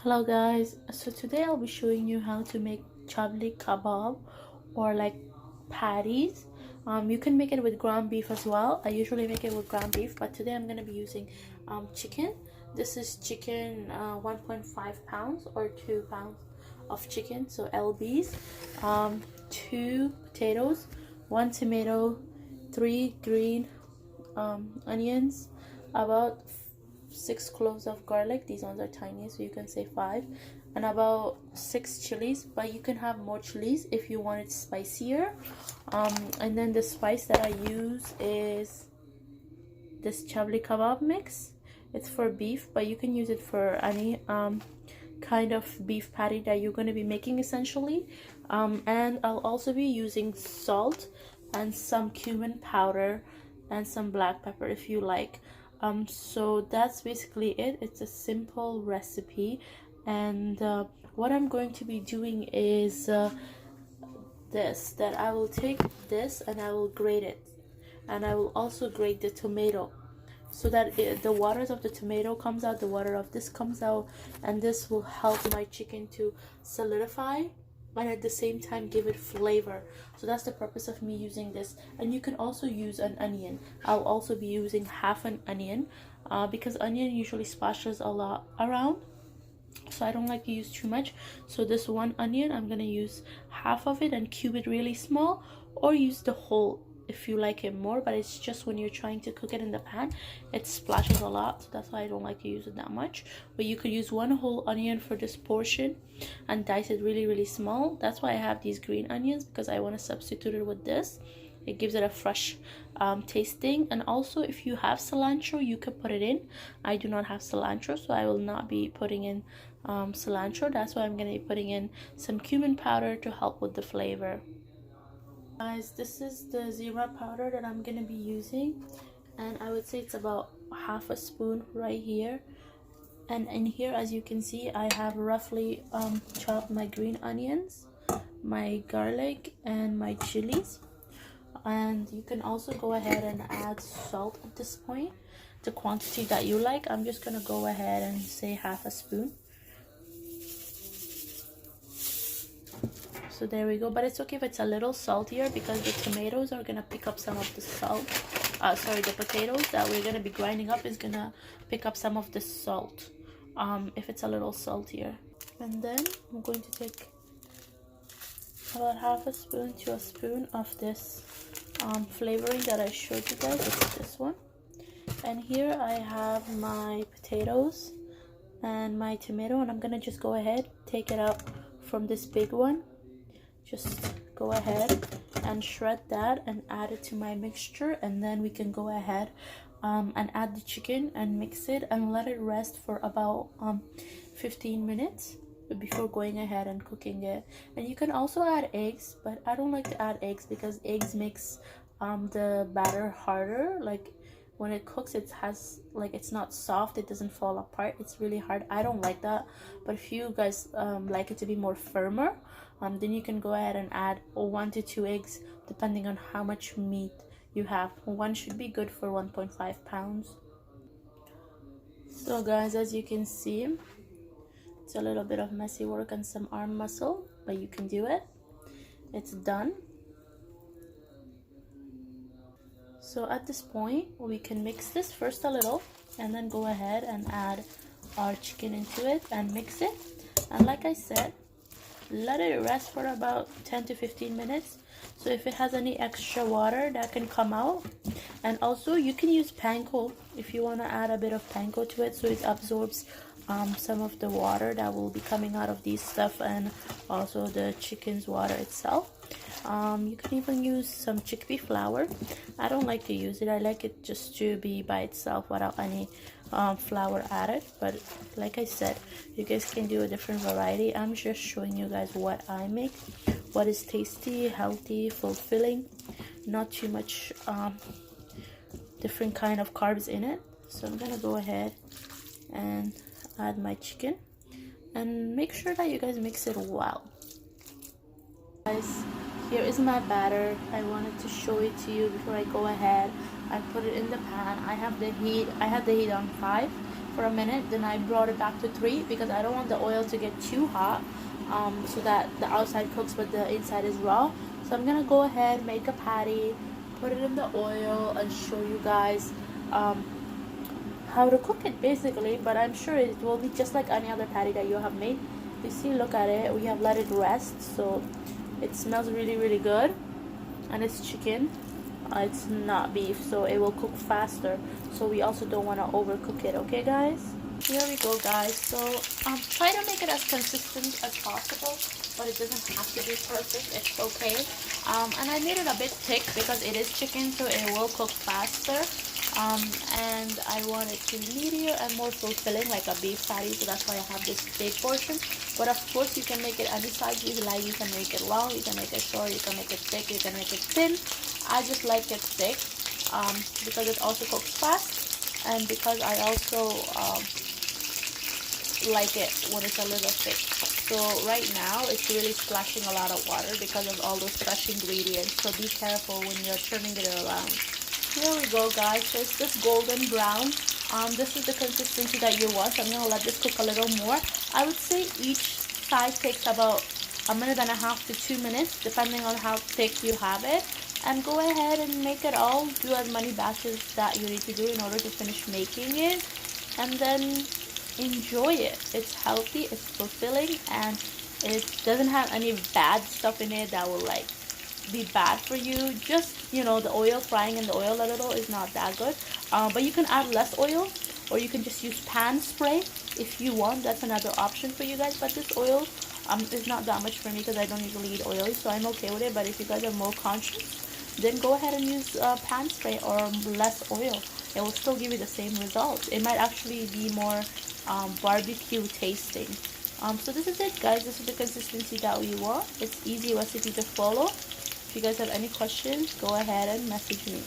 Hello guys, so today I'll be showing you how to make chabli kebab or like patties. You can make it with ground beef as well. I usually make it with ground beef, but today I'm going to be using chicken. This is chicken, 1.5 pounds or 2 pounds of chicken, so lbs. 2 potatoes, 1 tomato, 3 green onions, about 6 cloves of garlic. These ones are tiny, so you can say 5, and about 6 chilies, but you can have more chilies if you want it spicier. And then the spice that I use is this chabli kebab mix. It's for beef, but you can use it for any kind of beef patty that you're going to be making essentially. And I'll also be using salt and some cumin powder and some black pepper if you like. So that's basically it. It's a simple recipe, and what I'm going to be doing is that I will take this and I will grate it, and I will also grate the tomato so that the waters of the tomato comes out, the water of this comes out, and this will help my chicken to solidify and at the same time give it flavor. So that's the purpose of me using this. And you can also use an onion. I'll also be using half an onion because onion usually splashes a lot around, so I don't like to use too much. So this one onion, I'm gonna use half of it and cube it really small, or use the whole if you like it more, but it's just when you're trying to cook it in the pan it splashes a lot, so that's why I don't like to use it that much. But you could use one whole onion for this portion and dice it really small. That's why I have these green onions, because I want to substitute it with this. It gives it a fresh tasting. And also if you have cilantro, you could put it in. I do not have cilantro, so I will not be putting in cilantro. That's why I'm going to be putting in some cumin powder to help with the flavor. Guys, this is the zebra powder that I'm going to be using, and I would say it's about half a spoon right here. And in here, as you can see, I have roughly chopped my green onions, my garlic, and my chilies. And you can also go ahead and add salt at this point, the quantity that you like. I'm just gonna go ahead and say half a spoon. So there we go. But it's okay if it's a little saltier, because the tomatoes are gonna pick up some of the salt. The potatoes that we're gonna be grinding up is gonna pick up some of the salt if it's a little saltier. And then I'm going to take about half a spoon to a spoon of this flavoring that I showed you guys. It's this one. And here I have my potatoes and my tomato, and I'm gonna just go ahead, take it out from this big one. Just go ahead and shred that and add it to my mixture, and then we can go ahead and add the chicken and mix it and let it rest for about 15 minutes before going ahead and cooking it. And you can also add eggs, but I don't like to add eggs because eggs makes the batter harder. Like when it cooks, it has like, it's not soft, it doesn't fall apart, it's really hard. I don't like that. But if you guys like it to be more firmer, then you can go ahead and add 1 to 2 eggs depending on how much meat you have. One should be good for 1.5 pounds. So guys, as you can see, it's a little bit of messy work and some arm muscle, but you can do it. It's done. So at this point, we can mix this first a little, and then go ahead and add our chicken into it and mix it. And like I said, let it rest for about 10 to 15 minutes. So if it has any extra water, that can come out. And also you can use panko if you want to add a bit of panko to it, so it absorbs some of the water that will be coming out of these stuff, and also the chicken's water itself. You can even use some chickpea flour. I don't like to use it. I like it just to be by itself without any flour added. But like I said, you guys can do a different variety. I'm just showing you guys what I make, what is tasty, healthy, fulfilling, not too much different kind of carbs in it. So I'm gonna go ahead and add my chicken, and make sure that you guys mix it well. Guys, here is my batter. I wanted to show it to you before I go ahead. I put it in the pan. I had the heat on 5, for a minute. Then I brought it back to 3 because I don't want the oil to get too hot, so that the outside cooks but the inside is raw. So I'm gonna go ahead, make a patty, put it in the oil, and show you guys how to cook it basically. But I'm sure it will be just like any other patty that you have made. You see, look at it, we have let it rest, so it smells really, really good. And it's chicken, it's not beef, so it will cook faster. So we also don't want to overcook it. Okay guys, here we go guys. So try to make it as consistent as possible, but it doesn't have to be perfect. It's okay. And I made it a bit thick because it is chicken, so it will cook faster. And I want it to be meatier and more fulfilling like a beef patty, so that's why I have this big portion. But of course you can make it any size you like. You can make it long, you can make it short, you can make it thick, you can make it thin. I just like it thick because it also cooks fast, and because I also like it when it's a little thick. So right now it's really splashing a lot of water because of all those fresh ingredients, so be careful when you're turning it around. Here we go guys, so it's just golden brown. This is the consistency that you want, so I'm going to let this cook a little more. I would say each side takes about 1.5 to 2 minutes depending on how thick you have it. And go ahead and make it all, do as many batches that you need to do in order to finish making it, and then enjoy it. It's healthy, it's fulfilling, and it doesn't have any bad stuff in it that will like be bad for you. Just, you know, the oil, frying in the oil a little is not that good, but you can add less oil, or you can just use pan spray if you want. That's another option for you guys. But this oil is not that much for me because I don't usually eat oily, so I'm okay with it. But if you guys are more conscious, then go ahead and use pan spray or less oil. It will still give you the same results. It might actually be more barbecue tasting. So this is it guys, this is the consistency that we want. It's easy recipe to follow. If you guys have any questions, go ahead and message me.